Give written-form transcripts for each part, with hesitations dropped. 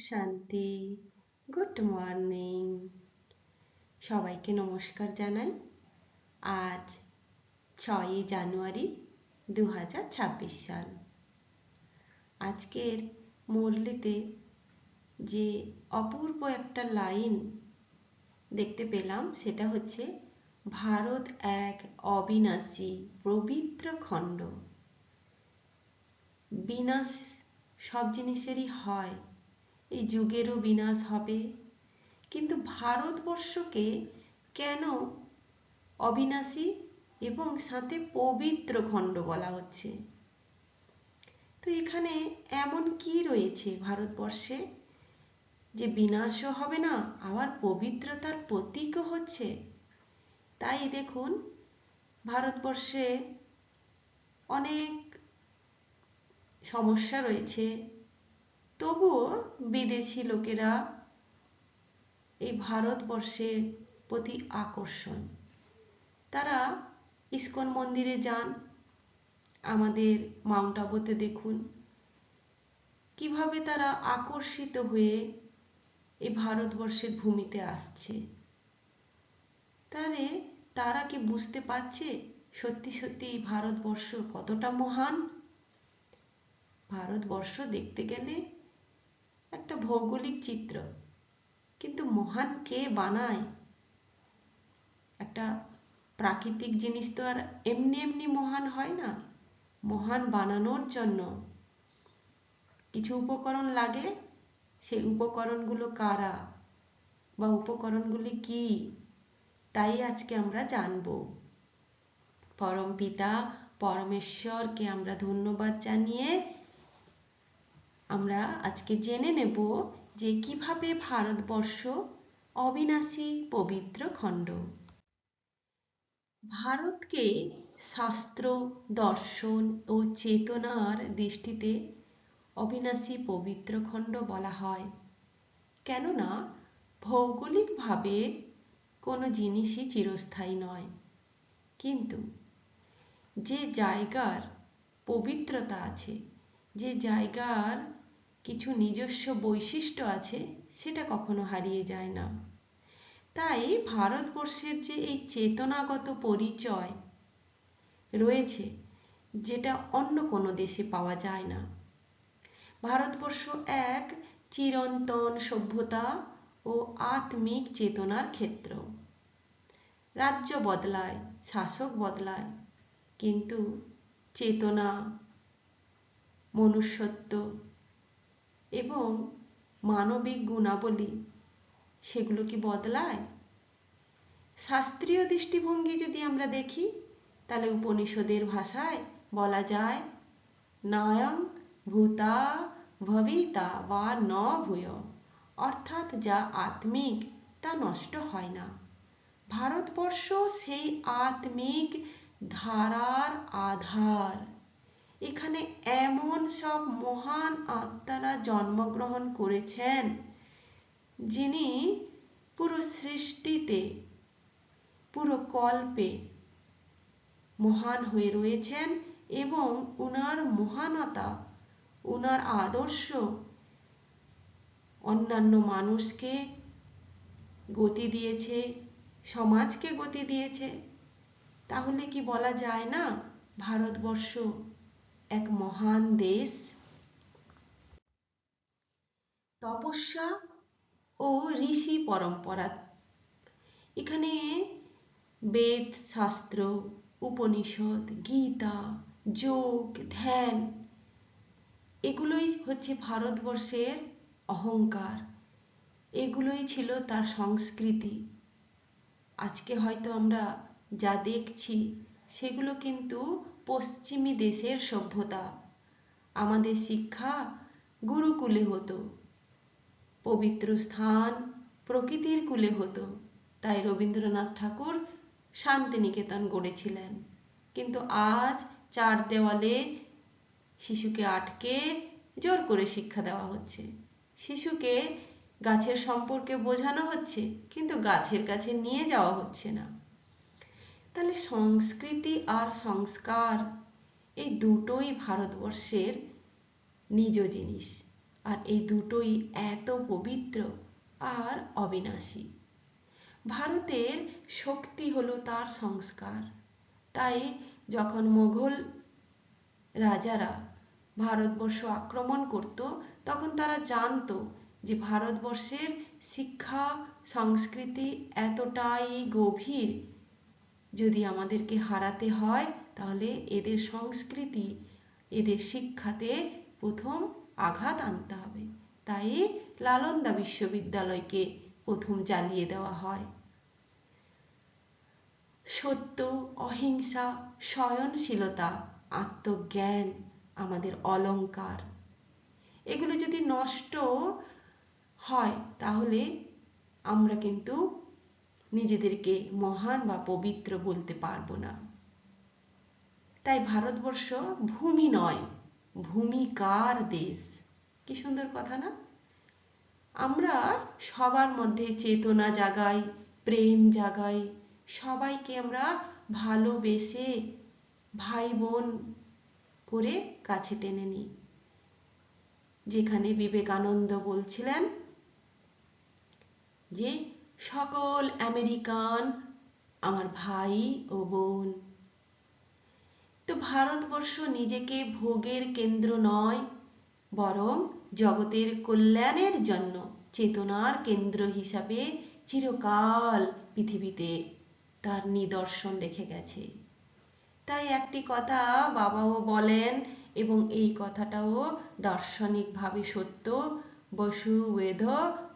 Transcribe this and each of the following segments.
শান্তি। Good morning. সবাইকে নমস্কার জানাই। আজ 6ই জানুয়ারি 2026 সাল। আজকের মুরলিতে যে অপূর্ব একটা লাইন দেখতে পেলাম সেটা হচ্ছে, ভারত এক অবিনাশী পবিত্র খণ্ড। বিনাশ সব জিনিসেরই হয়, এই যুগেরও বিনাশ হবে, কিন্তু ভারতবর্ষকে কেন অবিনাশী এবং সাথে পবিত্র খণ্ড বলা হচ্ছে? তো এখানে এমন কি রয়েছে ভারতবর্ষে যে বিনাশও হবে না, আবার পবিত্রতার প্রতীকও হচ্ছে? তাই দেখুন, ভারতবর্ষে অনেক সমস্যা রয়েছে, তবুও বিদেশি লোকেরা এই ভারতবর্ষের প্রতি আকর্ষণ। তারা ইস্কন মন্দিরে যান, আমাদের মাউন্ট আবুতে দেখুন কিভাবে তারা আকর্ষিত হয়ে এই ভারতবর্ষের ভূমিতে আসছে। তাহলে তারা কি বুঝতে পারছে সত্যি সত্যি এই ভারতবর্ষ কতটা মহান? ভারতবর্ষ দেখতে গেলে একটা ভৌগোলিক চিত্র, কিন্তু মহান কে বানায়? একটা প্রাকৃতিক জিনিস তো আর এমনি এমনি মহান হয় না। মহান বানানোর জন্য কিছু উপকরণ লাগে। সেই উপকরণগুলো কারা বা উপকরণগুলি কি, তাই আজকে আমরা জানব। পরমপিতা পরমেশ্বরকে আমরা ধন্যবাদ জানিয়ে আমরা আজকে জেনে নেব যে কিভাবে ভারতবর্ষ অবিনাশী পবিত্র খণ্ড। ভারতকে শাস্ত্র, দর্শন ও চেতনার দৃষ্টিতে অবিনাশী পবিত্র খণ্ড বলা হয়, কেননা ভৌগোলিকভাবে কোনো জিনিসই চিরস্থায়ী নয়, কিন্তু যে জায়গার পবিত্রতা আছে, যে জায়গার কিছু নিজস্ব বৈশিষ্ট্য আছে, সেটা কখনো হারিয়ে যায় না। তাই ভারতবর্ষের যে এই চেতনাগত পরিচয় রয়েছে, যেটা অন্য কোনো দেশে পাওয়া যায় না। ভারতবর্ষ এক চিরন্তন সভ্যতা ও আত্মিক চেতনার ক্ষেত্র। রাজ্য বদলায়, শাসক বদলায়, কিন্তু চেতনা, মনুষ্যত্ব এবং মানবিক গুণাবলী সেগুলো কি বদলায়? শাস্ত্রীয় দৃষ্টিভঙ্গি যদি আমরা দেখি, তাহলে উপনিষদের ভাষায় বলা যায়, নায়ং ভূতা ভবিতা বা ন ভূয়, অর্থাৎ যা আত্মিক তা নষ্ট হয় না। ভারতবর্ষ সেই আত্মিক ধারার আধার। এখানে এমন সব মহান আত্মারা জন্মগ্রহণ করেছেন, যিনি পুরো সৃষ্টিতে, পুরো কল্পে মহান হয়ে রয়েছেন, এবং উনার মহানতা, উনার আদর্শ অন্যান্য মানুষকে গতি দিয়েছে, সমাজকে গতি দিয়েছে। তাহলে কি বলা যায় না ভারতবর্ষ এক মহান দেশ? তপস্যা ও ঋষি পরম্পরা, এখানে বেদ, শাস্ত্র, উপনিষদ, গীতা, যোগ, ধ্যান, এগুলোই হচ্ছে ভারতবর্ষের অহংকার, এগুলোই ছিল তার সংস্কৃতি। আজকে হয়তো আমরা যা দেখছি সেগুলো কিন্তু পশ্চিমী দেশের সভ্যতা। আমাদের শিক্ষা গুরুকুলে হতো, পবিত্র স্থান প্রকৃতির কুলে হতো। তাই রবীন্দ্রনাথ ঠাকুর শান্তিনিকেতন গড়েছিলেন। কিন্তু আজ চার দেওয়ালে শিশুকে আটকে জোর করে শিক্ষা দেওয়া হচ্ছে। শিশুকে গাছের সম্পর্কে বোঝানো হচ্ছে, কিন্তু গাছের কাছে নিয়ে যাওয়া হচ্ছে না। তাহলে সংস্কৃতি আর সংস্কার, এই দুটোই ভারতবর্ষের নিজ জিনিস। আর এই দুটোই এত পবিত্র আর অবিনাশী। ভারতের শক্তি হলো তার সংস্কার। তাই যখন মুঘল রাজারা ভারতবর্ষ আক্রমণ করত, তখন তারা জানতো যে ভারতবর্ষের শিক্ষা সংস্কৃতি এতটাই গভীর, যদি আমাদেরকে হারাতে হয় তাহলে এদের সংস্কৃতি, এদের শিক্ষাতে প্রথম আঘাত আনতে হবে। তাই নালন্দা বিশ্ববিদ্যালয়কে প্রথম জ্বালিয়ে দেওয়া হয়। সত্য, অহিংসা, সহনশীলতা, আত্মজ্ঞান আমাদের অলংকার। এগুলো যদি নষ্ট হয় তাহলে আমরা কিন্তু নিজেদেরকে মহান বা পবিত্র বলতে পারবো না। তাই ভারতবর্ষ ভূমি নয়, ভূমিকার দেশ। কি সুন্দর কথা না? আমরা সবার মধ্যে চেতনা জাগাই, প্রেম জাগাই, সবাইকে আমরা ভালোবেসে ভাই বোন করে কাছে টেনে নিই। যেখানে বিবেকানন্দ বলছিলেন যে সকল আমেরিকান আমার ভাই ও বোন। তো ভারতবর্ষ নিজেকে ভোগের কেন্দ্র নয়, বরং জগতের কল্যাণের জন্য চেতনার কেন্দ্র হিসাবে চিরকাল পৃথিবীতে তার নিদর্শন রেখে গেছে। তাই একটি কথা বাবাও বলেন, এবং এই কথাটাও দার্শনিকভাবে সত্য, বসুবেধ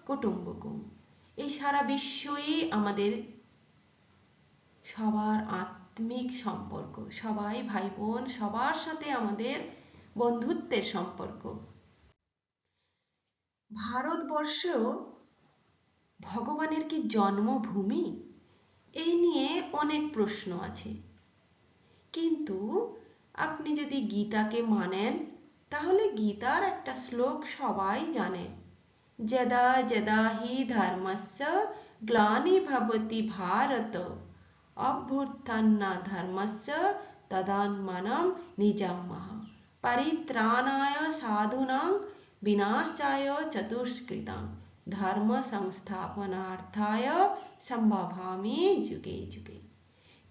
কুটুম্বকম। এই সারা বিশ্বই আমাদের সবার আত্মিক সম্পর্ক, সবাই ভাই বোন, সবার সাথে আমাদের বন্ধুত্বের সম্পর্ক। ভারতবর্ষ ভগবানের কি জন্মভূমি? এই নিয়ে অনেক প্রশ্ন আছে, কিন্তু আপনি যদি গীতাকে মানেন তাহলে গীতার একটা শ্লোক সবাই জানে, যদা যদা হি ধর্মস্য গ্লানির্ভবতি ভারত অভ্যুত্থানাধর্মস্য তদাত্মানম নিজাম্যহ পরিত্রাণায় সাধূনাং বিনাশায় চতুষ্কৃতাং ধর্ম সংস্থাপনার্থায় সম্ভবামি যুগে যুগে।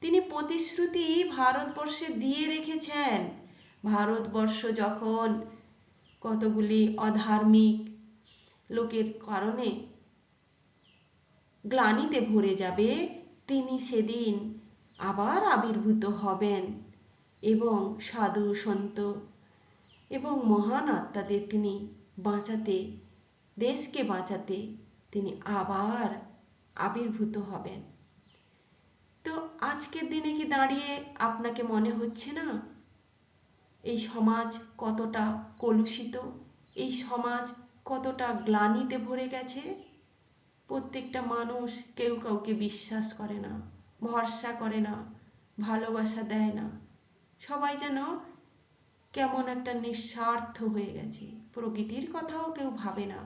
তিনি প্রতিশ্রুতি ভারতবর্ষে দিয়ে রেখেছেন। ভারতবর্ষ যখন কতগুলি অধার্মিক লোকের কারণে গ্লানিতে ভরে যাবে, তিনি সেদিন আবার আবির্ভূত হবেন এবং সাধু সন্ত এবং মহান আত্মাদের তিনি বাঁচাতে, দেশকে বাঁচাতে তিনি আবার আবির্ভূত হবেন। তো আজকের দিনে কি দাঁড়িয়ে আপনাকে মনে হচ্ছে না এই সমাজ কতটা কলুষিত, এই সমাজ কতটা গ্লানিতে ভরে গেছে? প্রত্যেকটা মানুষ কেউ কাউকে বিশ্বাস করে না, ভরসা করে না, ভালোবাসা দেয় না। সবাই যেন কেমন একটা নিঃস্বার্থ হয়ে গেছে, প্রকৃতির কথাও কেউ ভাবে না।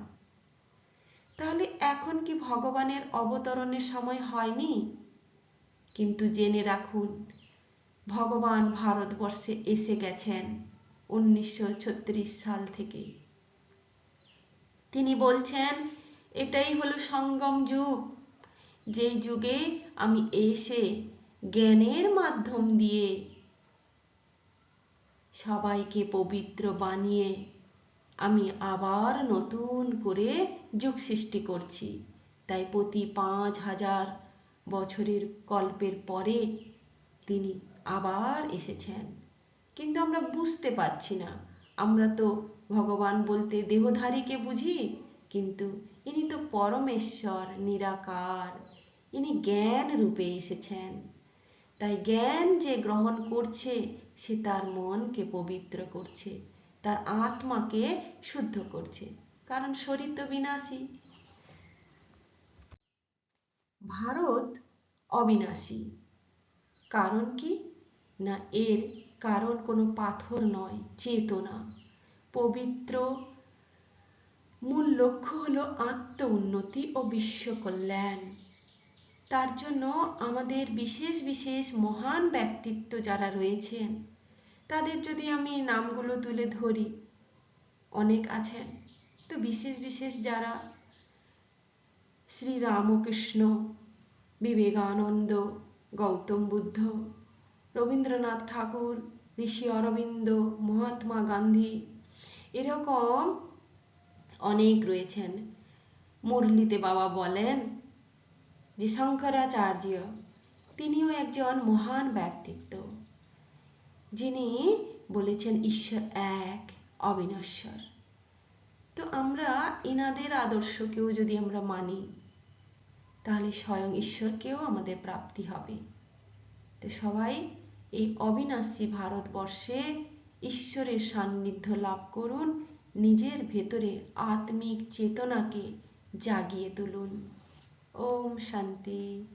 তাহলে এখন কি ভগবানের অবতরণের সময় হয়নি? কিন্তু জেনে রাখুন, ভগবান ভারতবর্ষে এসে গেছেন 1936 সাল থেকে। তিনি বলছেন এটাই হলো সঙ্গম যুগ, যেই যুগে আমি এসে জ্ঞানের মাধ্যম দিয়ে সবাইকে পবিত্র বানিয়ে আমি আবার নতুন করে যুগ সৃষ্টি করছি। তাই প্রতি 5000 বছরের কল্পের পরে তিনি আবার এসেছেন। কিন্তু আমরা বুঝতে পারছি না। আমরা তো ভগবান বলতে দেহধারীকে বুঝি, কিন্তু ইনি তো পরমেশ্বর নিরাকার, ইনি জ্ঞান রূপে এসেছেন। তাই জ্ঞান যে গ্রহণ করছে সে তার মনকে পবিত্র করছে, তার আত্মাকে শুদ্ধ করছে, কারণ শরীর তো বিনাশী। ভারত অবিনাশী, কারণ কি না, এর কারণ কোনো পাথর নয়, চেতনা। পবিত্র মূল লক্ষ্য হলো আত্ম উন্নতি ও বিশ্ব কল্যাণ। তার জন্য আমাদের বিশেষ বিশেষ মহান ব্যক্তিত্ব যারা রয়েছেন, তাদের যদি আমি নামগুলো তুলে ধরি, অনেক আছেন। বিশেষ বিশেষ যারা শ্রী রামকৃষ্ণ, বিবেকানন্দ, গৌতম বুদ্ধ, রবীন্দ্রনাথ ঠাকুর, ঋষি অরবিন্দ, মহাত্মা গান্ধী, এরকম অনেক রয়েছেন। মুরলিতে বাবা বলেন যে শঙ্করাচার্য তিনিও একজন মহান ব্যক্তিত্ব, যিনি বলেছেন ঈশ্বর এক, অবিনশ্বর। তো আমরা এনাদের আদর্শকেও যদি আমরা মানি, তাহলে স্বয়ং ঈশ্বরকেও আমাদের প্রাপ্তি হবে। তো সবাই এই অবিনাশী ভারতবর্ষে ঈশ্বরের সান্নিধ্য লাভ করুন, নিজের ভেতরে আত্মিক চেতনাকে জাগিয়ে তুলুন। ওম শান্তি।